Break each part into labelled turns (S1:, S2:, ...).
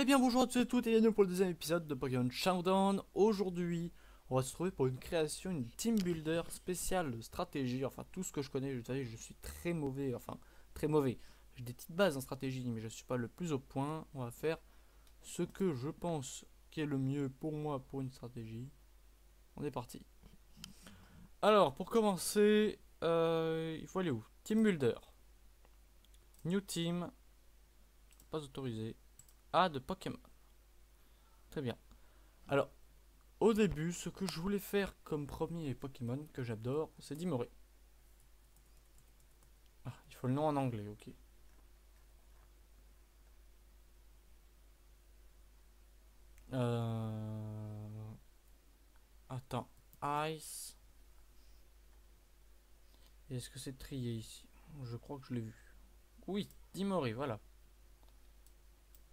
S1: Eh bien bonjour à tous et toutes et bienvenue pour le deuxième épisode de Pokémon Showdown. Aujourd'hui, on va se trouver pour une création, une team builder spéciale stratégie. Enfin tout ce que je connais, vous savez, je suis très mauvais, enfin très mauvais. J'ai des petites bases en stratégie, mais je suis pas le plus au point. On va faire ce que je pense qui est le mieux pour moi pour une stratégie. On est parti. Alors pour commencer, il faut aller où? Team builder. New team. Pas autorisé. A de Pokémon. Très bien. Alors, au début, ce que je voulais faire comme premier Pokémon que j'adore, c'est Dimori. Ah, il faut le nom en anglais, ok. Attends, Ice. Est-ce que c'est trié ici? Je crois que je l'ai vu. Oui, Dimori, voilà.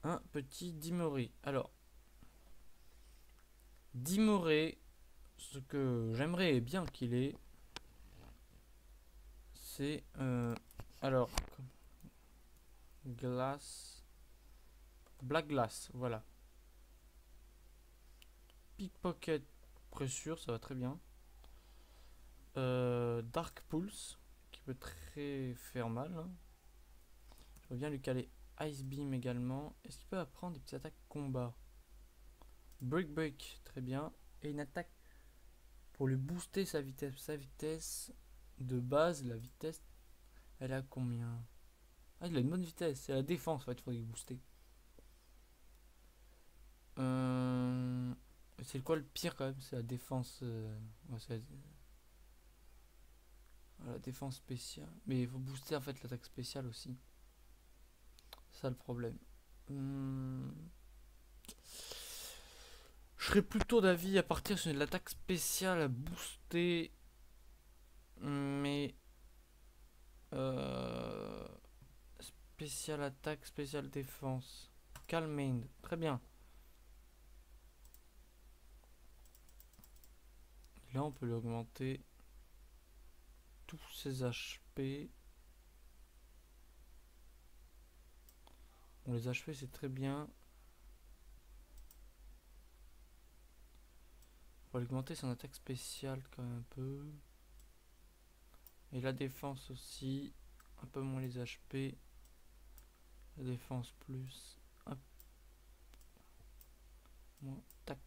S1: Un petit Dimori. Alors, Dimori, ce que j'aimerais bien qu'il ait, c'est... alors, Glace... Black Glass, voilà. Pickpocket, pressure, ça va très bien. Dark Pulse, qui peut très faire mal, hein. Je veux bien lui caler Ice Beam également. Est-ce qu'il peut apprendre des petites attaques combat? Break Break, très bien. Et une attaque pour lui booster sa vitesse. Sa vitesse de base, la vitesse, elle a combien? Ah, il a une bonne vitesse. C'est la défense, en fait, il faudrait booster. C'est quoi le pire quand même? C'est la défense. Ouais, c'est la défense spéciale. Mais il faut booster en fait l'attaque spéciale aussi. C'est ça le problème. Je serais plutôt d'avis à partir sur l'attaque spéciale à booster. Mais euh, spécial attaque, spécial défense. Calming, très bien. Là, on peut lui augmenter tous ses HP. Bon, les HP, c'est très bien. On va lui augmenter son attaque spéciale quand même un peu. Et la défense aussi. Un peu moins les HP. La défense plus. Un moins. Tac.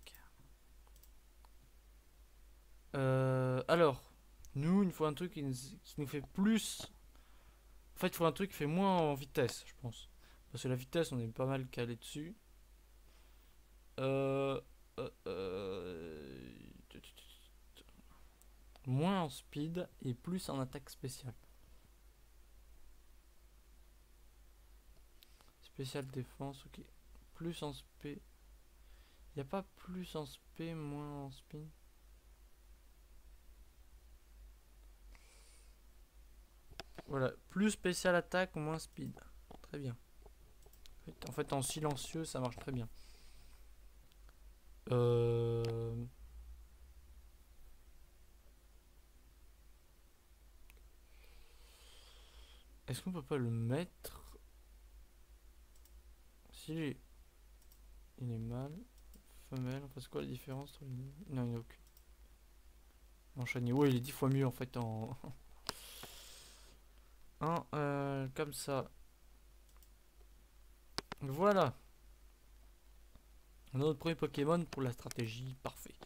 S1: Alors, nous, il faut un truc qui nous fait plus. En fait, il faut un truc qui fait moins en vitesse, je pense. Parce que la vitesse, on est pas mal calé dessus. Euh, euh, Moins en speed et plus en attaque spéciale. Spéciale défense, ok. Plus en spé. Y a pas plus en spé, moins en spin. Voilà, plus spécial attaque, moins speed. Très bien. En fait, en silencieux, ça marche très bien. Euh... Est-ce qu'on peut pas le mettre? Si il est mâle, femelle, enfin c'est quoi la différence entre les... Non, il n'y a aucune. Enchaîné, ouais, il est 10 fois mieux en fait en... comme ça. Voilà. On a notre premier Pokémon pour la stratégie, parfait.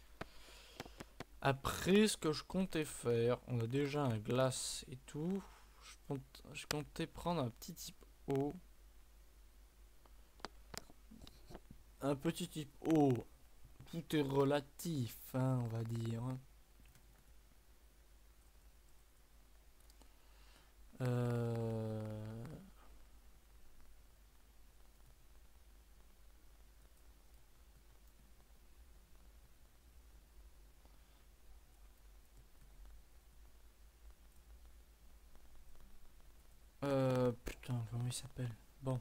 S1: Après, ce que je comptais faire, on a déjà un glace et tout. Je comptais prendre un petit type eau. Un petit type eau. Tout est relatif, hein, on va dire. Euh... Putain, comment il s'appelle? Bon.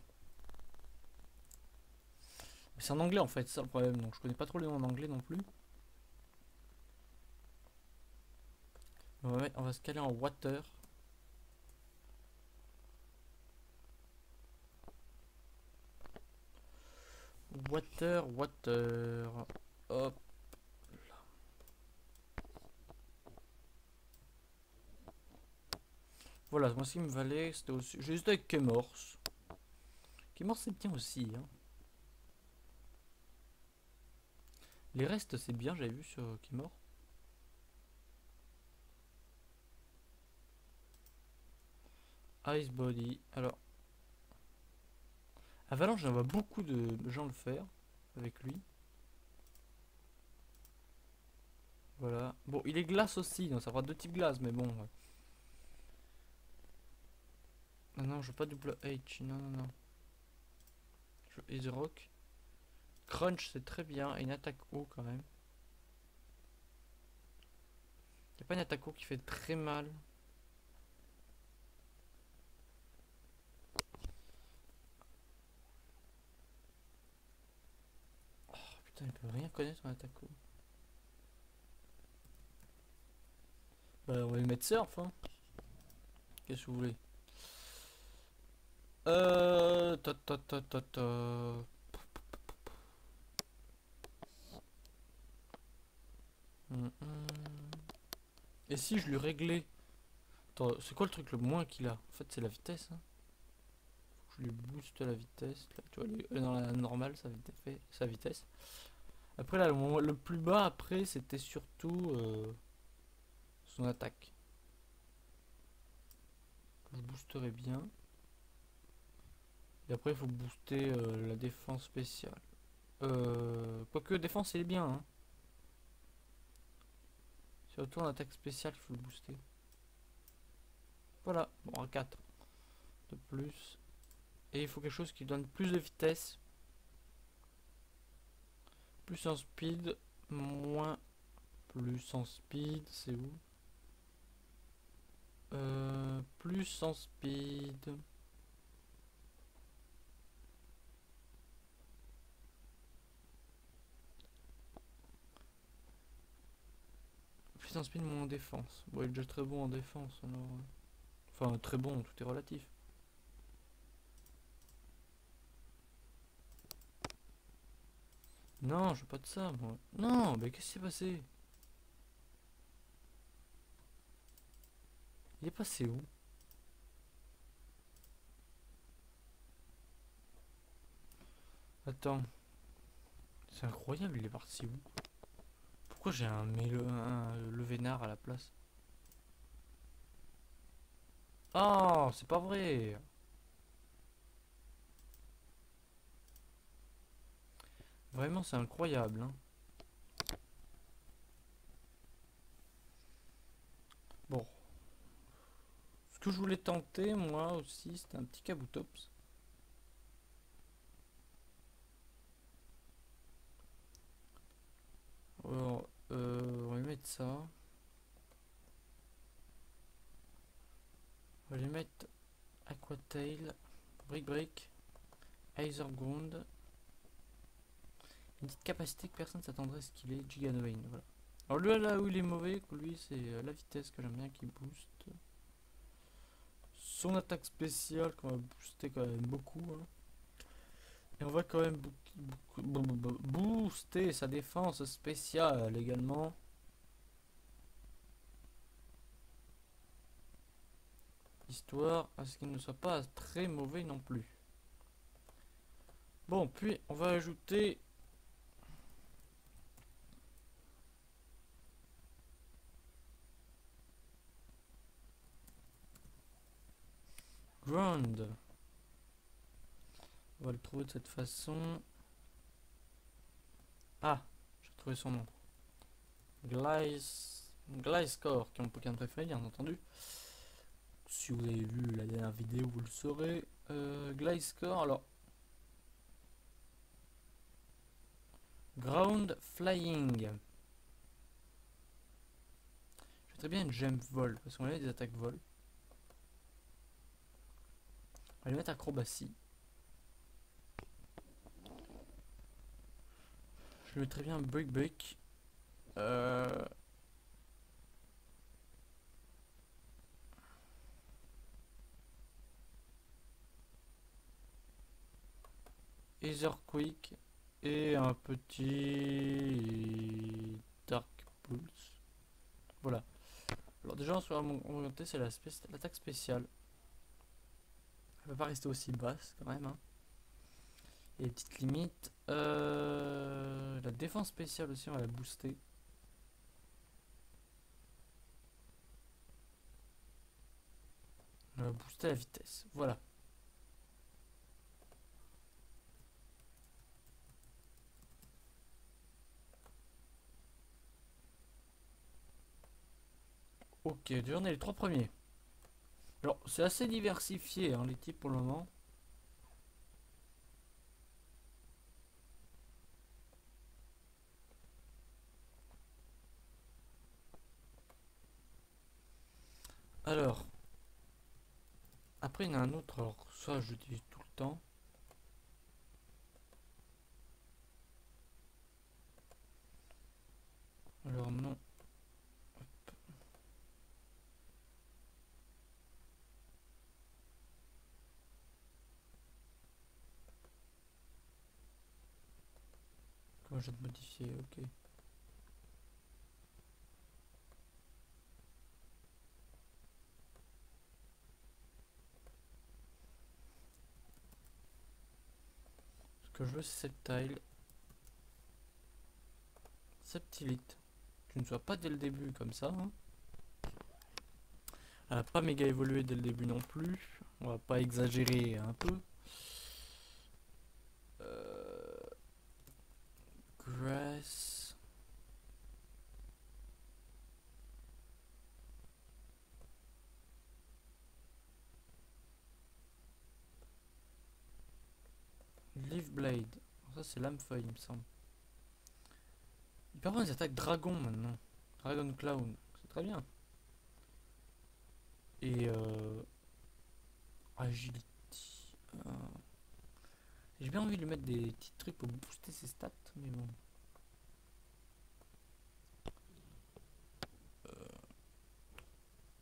S1: C'est en anglais en fait, c'est ça le problème. Donc je connais pas trop les noms en anglais non plus. On va se caler en water. Water. Hop. Voilà, moi ce qui me valait, c'était aussi. J'ai juste avec Kemors. Kemors c'est bien aussi, hein. Les restes c'est bien, j'avais vu sur Kemors. Ice Body. Alors. Avalanche, j'en vois beaucoup de gens le faire avec lui. Voilà. Bon, il est glace aussi, donc ça fera deux types glace, mais bon. Non, non, je veux pas double H. Non, non, non. Je veux Ace Rock. Crunch, c'est très bien. Et une attaque haut quand même. Y a pas une attaque haut qui fait très mal. Oh putain, il peut rien connaître en attaque haut. Bah, on va lui mettre surf, hein. Qu'est-ce que vous voulez? Ta. Et si je lui réglais. Attends, c'est quoi le truc le moins qu'il a? En fait, c'est la vitesse. Hein. Je lui booste la vitesse. Là, tu vois, dans la normale, sa vitesse. Après, là, le plus bas, après, c'était surtout son attaque. Je boosterai bien. Et après, il faut booster la défense spéciale. Quoique, défense, il est bien. Hein. Surtout en attaque spéciale, il faut le booster. Voilà, bon, un 4 de plus. Et il faut quelque chose qui donne plus de vitesse. Plus en speed, moins. Plus en speed, c'est où? Plus en speed. Plus en speed, moins en défense. Bon, il est déjà très bon en défense alors. Enfin, très bon, tout est relatif. Non, je veux pas de ça, moi. Non, mais qu'est-ce qui s'est passé? Il est passé où? Attends. C'est incroyable, il est parti où? Pourquoi j'ai un Levénard à la place? Oh, c'est pas vrai! Vraiment, c'est incroyable, hein. Bon. Ce que je voulais tenter, moi aussi, c'était un petit Kabutops. Alors, on va lui mettre ça. On va lui mettre Aquatail, Brick, Ground. Une petite capacité que personne s'attendrait à ce qu'il est, Giganoine. Voilà. Alors lui, là où il est mauvais, lui, c'est la vitesse que j'aime bien qui booste. Son attaque spéciale qu'on va booster quand même beaucoup. Hein. Et on va quand même booster sa défense spéciale également. Histoire à ce qu'il ne soit pas très mauvais non plus. Bon, puis on va ajouter Ground. On va le trouver de cette façon. Ah, j'ai trouvé son nom. Gliscor, qui est mon Pokémon préféré, bien entendu. Si vous avez vu la dernière vidéo, vous le saurez. Gliscor, alors. Ground Flying. Je vais très bien une Gem Vol, parce qu'on a des attaques vol. On va lui mettre acrobatie. Je lui mets très bien Brick. Etherquake. Et un petit Dark Pulse. Voilà. Alors déjà, on va monter, c'est l'attaque spéciale. Elle va pas rester aussi basse quand même. Hein. Et les petites limites. La défense spéciale aussi, on va la booster. On va booster la vitesse. Voilà. Ok, déjà on a les trois premiers. Alors, c'est assez diversifié, hein, les types pour le moment. Alors, après il y en a un autre, alors ça je dis tout le temps. Alors non. Comment je vais te modifier, ok. Ce que je veux c'est cette tile. Septilite. Tu ne sois pas dès le début comme ça. Hein. Elle n'a pas méga évolué dès le début non plus. On va pas exagérer un peu. Grass. Leaf Blade. Ça c'est lame feuille il me semble. Il peut avoir des attaques dragon maintenant. Dragon Clown. C'est très bien. Et agility. J'ai bien envie de lui mettre des petits trucs pour booster ses stats, mais bon.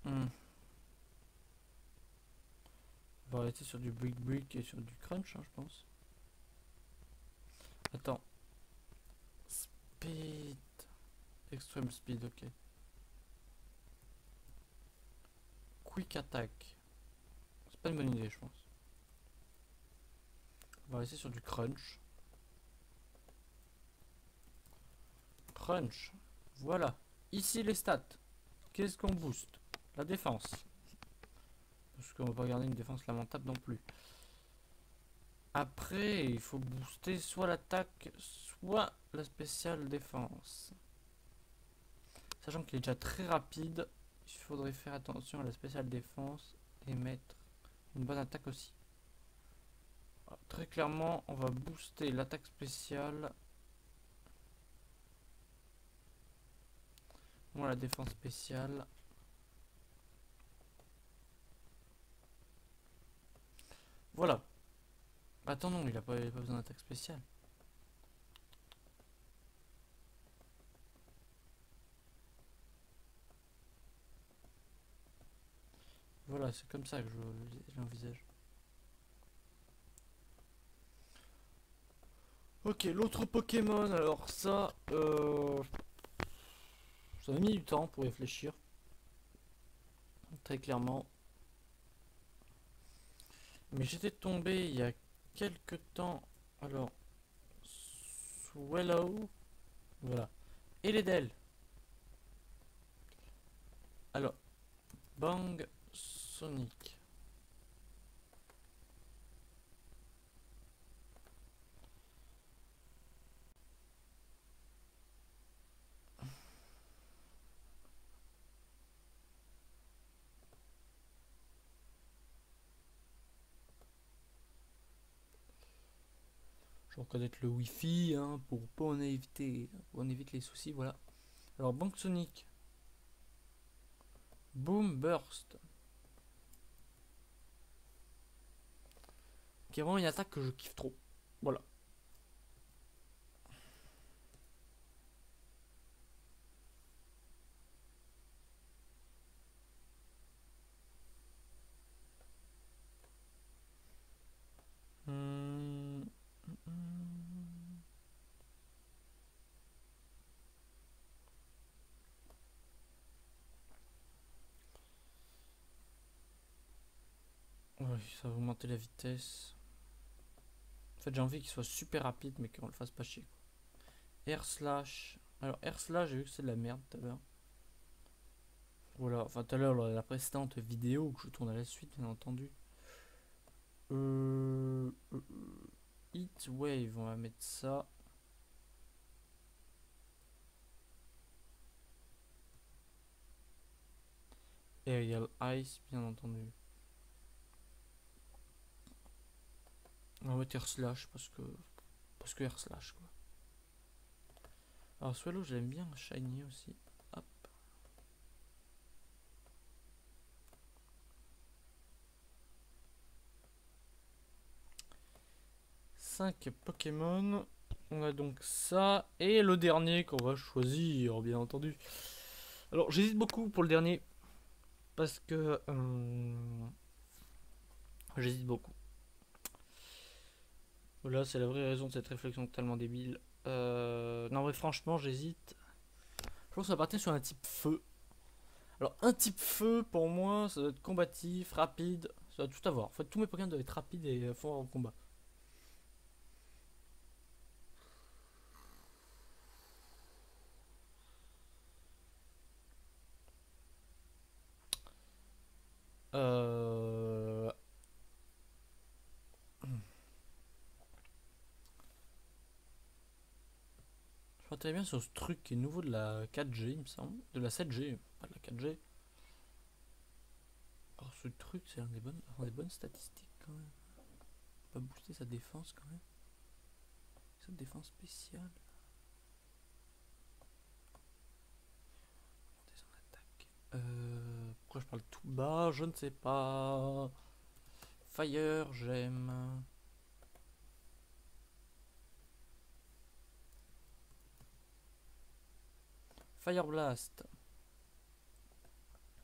S1: Hmm. On va arrêter sur du brick et sur du crunch, hein, je pense. Attends. Speed. Extreme speed, ok. Quick attack. C'est pas une bonne idée, je pense. On va rester sur du crunch. Crunch. Voilà. Ici les stats. Qu'est-ce qu'on booste? La défense. Parce qu'on va pas garder une défense lamentable non plus. Après, il faut booster soit l'attaque, soit la spéciale défense. Sachant qu'il est déjà très rapide, il faudrait faire attention à la spéciale défense et mettre une bonne attaque aussi. Alors, très clairement, on va booster l'attaque spéciale. Moi, la défense spéciale. Voilà. Attends, non, il a pas besoin d'attaque spéciale. Voilà, c'est comme ça que je l'envisage. Ok, l'autre Pokémon, alors ça m'a mis du temps pour réfléchir. Très clairement. Mais j'étais tombé il y a quelques temps. Alors, Swallow. Voilà. Et les Dell. Alors, Bang Sonic. Je vais reconnaître le Wi-Fi hein, pour pas en éviter, on évite les soucis, voilà. Alors, Bang Sonic. Boom Burst. Qui est vraiment une attaque que je kiffe trop. Voilà. Hum, hum, hum. Ça va augmenter la vitesse. En fait, j'ai envie qu'il soit super rapide, mais qu'on le fasse pas chier. R slash. Alors, R slash, j'ai vu que c'est de la merde tout à l'heure. Voilà, enfin tout à l'heure, la précédente vidéo que je tourne à la suite, bien entendu. Heat wave, on va mettre ça. Aerial ice, bien entendu. On va mettre R slash parce que R slash quoi. Alors Swallow, j'aime bien shiny aussi. Hop. Cinq Pokémon. On a donc ça. Et le dernier qu'on va choisir, bien entendu. Alors j'hésite beaucoup pour le dernier. Parce que... j'hésite beaucoup. Voilà, c'est la vraie raison de cette réflexion totalement débile. Non mais franchement, j'hésite. Je pense qu'on va partir sur un type feu. Alors un type feu, pour moi, ça doit être combatif, rapide. Ça doit tout avoir. En fait, tous mes Pokémon doivent être rapides et forts en combat. Euh... Je m'intéresse bien sur ce truc qui est nouveau de la 4G, il me semble. De la 7G, pas de la 4G. Alors ce truc, c'est des bonnes statistiques quand même. On va booster sa défense quand même. Sa défense spéciale. Augmenter son attaque. Pourquoi je parle tout bas? Je ne sais pas. Fire, j'aime. Fire Blast.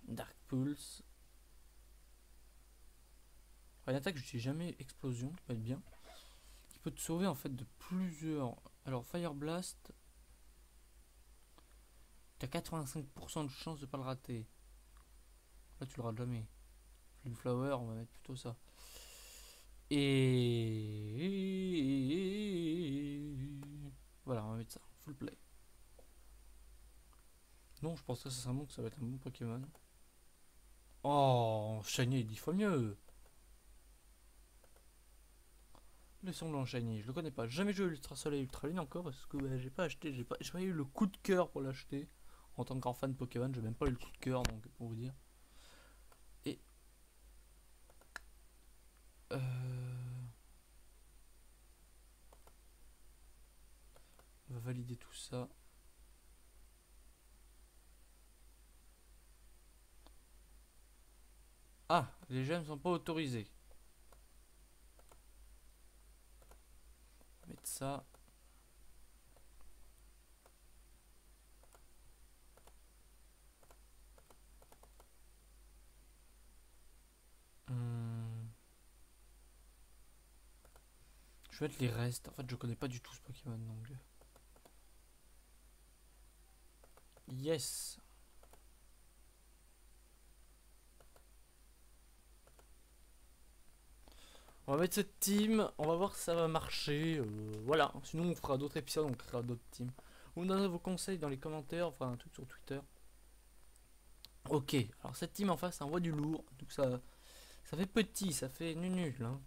S1: Dark Pulse. Une attaque, je dis jamais explosion, qui peut être bien. Qui peut te sauver en fait de plusieurs. Alors, Fire Blast. T'as 85% de chance de pas le rater. Là, tu le rates jamais. Flame Flower, on va mettre plutôt ça. Et. Voilà, on va mettre ça. Full play. Non, je pense que ça va être un bon Pokémon. Oh, Shiny est 10 fois mieux. Laissons-le en Shiny, je le connais pas. J'ai jamais joué Ultra Soleil Ultra Lune encore parce que bah, j'ai pas acheté, j'ai pas eu le coup de cœur pour l'acheter. En tant qu'en fan de Pokémon, j'ai même pas eu le coup de cœur donc pour vous dire. Et on va valider tout ça. Ah, les gemmes sont pas autorisées. On va mettre ça. Je vais mettre les restes. En fait, je connais pas du tout ce Pokémon donc. Yes. On va mettre cette team, on va voir si ça va marcher. Voilà, sinon on fera d'autres épisodes, on créera d'autres teams. Vous me donnerez vos conseils dans les commentaires, on fera un truc sur Twitter. Ok, alors cette team en face envoie du lourd, donc ça fait petit, ça fait nul. Hein.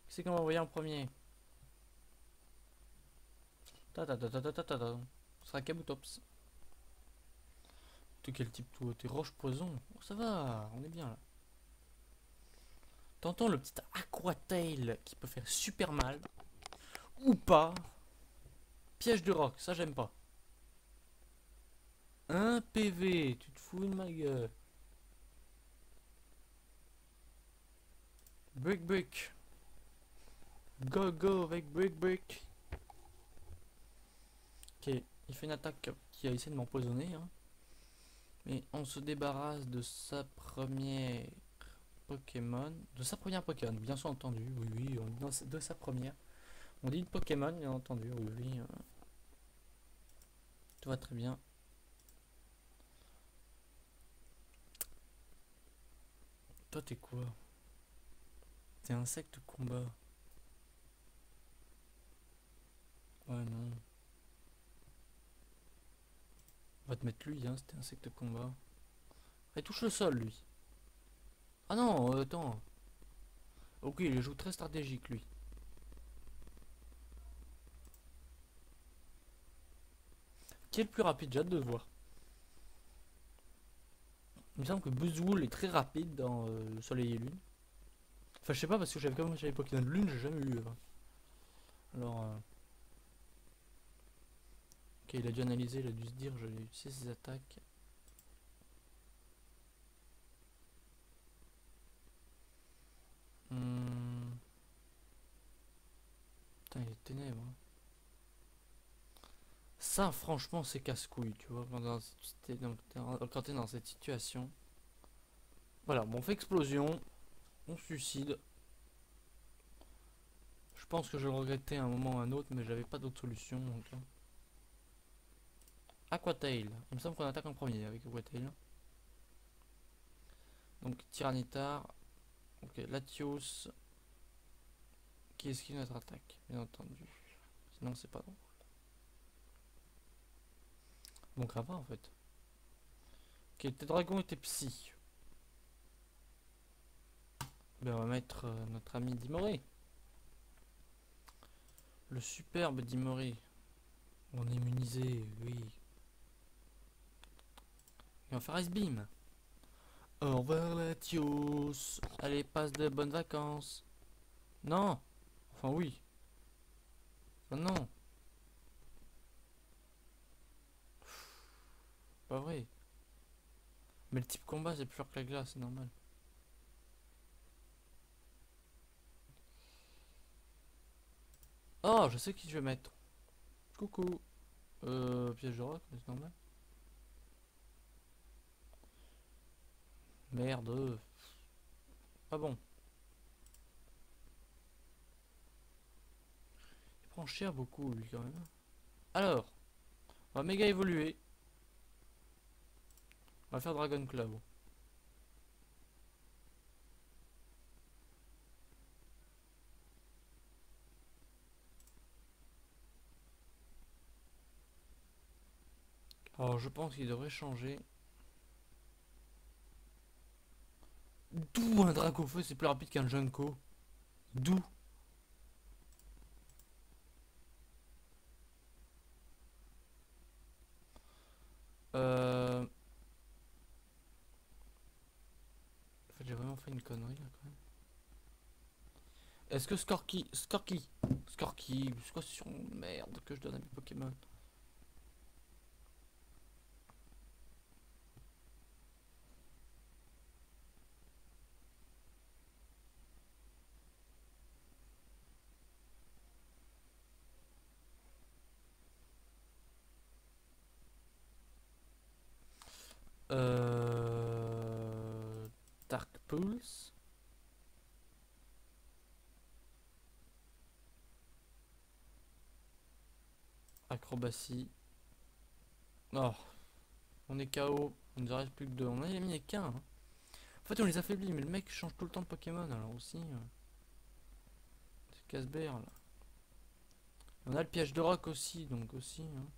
S1: Qui c'est qu'on va envoyer en premier? Ta ta ta ta ta ta ta ta. Ce sera Kabutops. T'es quel type toi? T'es roche poison? Oh, ça va, on est bien là. T'entends le petit Aquatail qui peut faire super mal. Ou pas. Piège de roc, ça j'aime pas. 1 PV, tu te fous de ma gueule. Brick. Go avec brick. Ok, il fait une attaque qui a essayé de m'empoisonner. Hein. Mais on se débarrasse de sa première Pokémon. De sa première Pokémon, bien sûr entendu. Oui, de sa première. On dit Pokémon, bien entendu. Oui. Tout va très bien. Toi, t'es quoi? C'était insecte combat. Ouais, non. On va te mettre lui, hein, c'était insecte combat. Il touche le sol, lui. Ah non, attends. Ok, il joue très stratégique, lui. Qui est le plus rapide? J'ai hâte de voir. Il me semble que Buzzwool est très rapide dans le Soleil et Lune. Enfin, je sais pas, parce que j'avais comme j'avais Pokémon de Lune, j'ai jamais eu. Alors, ok, il a dû analyser, il a dû se dire, je vais utiliser ses attaques. Putain, il est ténèbres. Hein. Ça, franchement, c'est casse-couille, tu vois, quand t'es dans cette situation. Voilà, bon, on fait explosion, on suicide. Je pense que je le regrettais à un moment ou à un autre, mais j'avais pas d'autre solution. Donc... Aquatail. Il me semble qu'on attaque en premier avec Aquatail. Donc Tyranitar. Ok, Latios. Qui esquive notre attaque, bien entendu. Sinon c'est pas drôle. Donc ça va en fait. Ok, tes dragons étaient psy. Ben, on va mettre notre ami Dimoré. Le superbe Dimoré. On est immunisé, oui. Et on va faire Ice Beam. Au revoir Latios. Allez, passe de bonnes vacances. Non. Enfin oui. Enfin, non. Pas vrai. Mais le type combat c'est plus fort que la glace, c'est normal. Oh, je sais qui je vais mettre. Coucou. Piège de roc, c'est normal. Merde. Pas bon. Il prend cher beaucoup lui quand même. Alors, on va méga évoluer. On va faire Dragon Claw. Alors je pense qu'il devrait changer. D'où un Dracofeu c'est plus rapide qu'un Junko. D'où. En fait j'ai vraiment fait une connerie là quand même. Est-ce que Skorky, c'est quoi ce son de merde que je donne à mes Pokémon? Dark Pulse. Acrobatie. Oh, on est KO. Il nous en reste plus que deux. On a éliminé qu'un. Hein. En fait, on les affaiblit, mais le mec change tout le temps de Pokémon. Alors aussi. C'est casse-berre là. On a le piège de roc aussi, donc aussi. Hein.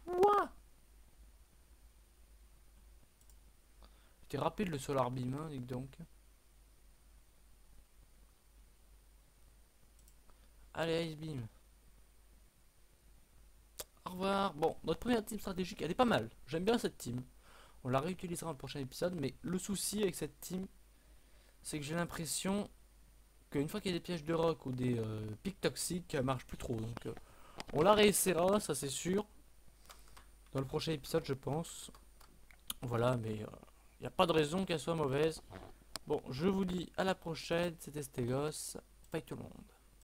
S1: Quoi? C'était rapide le Solar Beam, hein, dis donc. Allez, Ice Beam. Au revoir. Bon, notre première team stratégique, elle est pas mal. J'aime bien cette team. On la réutilisera dans le prochain épisode, mais le souci avec cette team, c'est que j'ai l'impression qu'une fois qu'il y a des pièges de roc ou des pics toxiques, elle marche plus trop. Donc, on la réessayera, ça c'est sûr. Dans le prochain épisode, je pense. Voilà, mais il n'y a pas de raison qu'elle soit mauvaise. Bon, je vous dis à la prochaine. C'était Stegos. Bye tout le monde.